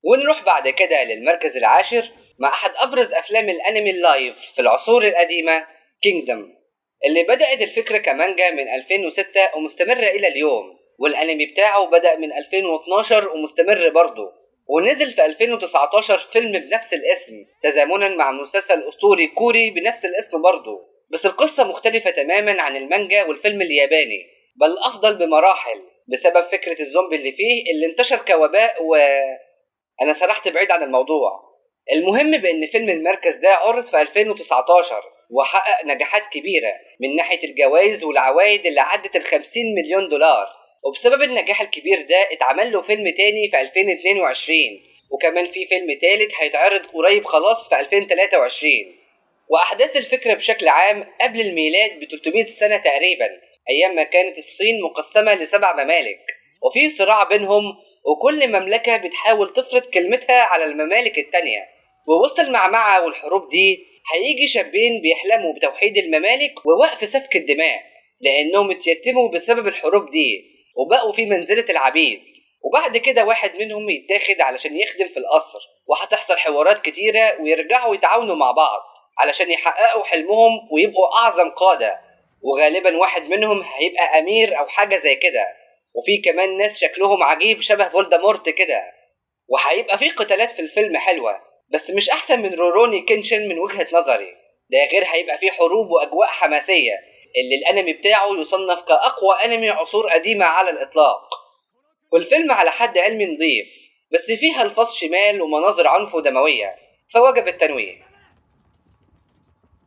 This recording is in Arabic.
ونروح بعد كده للمركز العاشر مع أحد أبرز أفلام الأنمي اللايف في العصور القديمة، كينجدم، اللي بدأت الفكرة كمانجا من 2006 ومستمرة إلى اليوم، والأنمي بتاعه بدأ من 2012 ومستمر برضه، ونزل في 2019 فيلم بنفس الاسم تزامنا مع مسلسل أسطوري كوري بنفس الاسم برضه. بس القصة مختلفة تماما عن المانجا والفيلم الياباني، بل أفضل بمراحل بسبب فكرة الزومبي اللي فيه اللي انتشر كوباء أنا سرحت بعيد عن الموضوع. المهم بأن فيلم المركز ده عرض في 2019 وحقق نجاحات كبيرة من ناحية الجوائز والعوائد اللي عدت $50 مليون، وبسبب النجاح الكبير ده اتعمل له فيلم تاني في 2022، وكمان في فيلم تالت هيتعرض قريب خلاص في 2023. وأحداث الفكرة بشكل عام قبل الميلاد ب 300 سنة تقريبا، أيام ما كانت الصين مقسمة ل7 ممالك وفي صراع بينهم، وكل مملكة بتحاول تفرض كلمتها على الممالك التانية. ووسط المعمعة والحروب دي هيجي شابين بيحلموا بتوحيد الممالك ووقف سفك الدماء، لأنهم اتيتموا بسبب الحروب دي وبقوا في منزلة العبيد. وبعد كده واحد منهم يتاخد علشان يخدم في القصر، وهتحصل حوارات كتيرة ويرجعوا يتعاونوا مع بعض علشان يحققوا حلمهم ويبقوا أعظم قادة، وغالبا واحد منهم هيبقى أمير أو حاجة زي كده. وفي كمان ناس شكلهم عجيب شبه فولدمورت كده. وهيبقى في قتالات في الفيلم حلوة، بس مش أحسن من روروني كينشن من وجهة نظري. ده غير هيبقى في حروب وأجواء حماسية، اللي الأنمي بتاعه يصنف كأقوى أنمي عصور قديمة على الإطلاق. والفيلم على حد علمي نضيف، بس فيها الفاظ شمال ومناظر عنف ودموية، فوجب التنويه.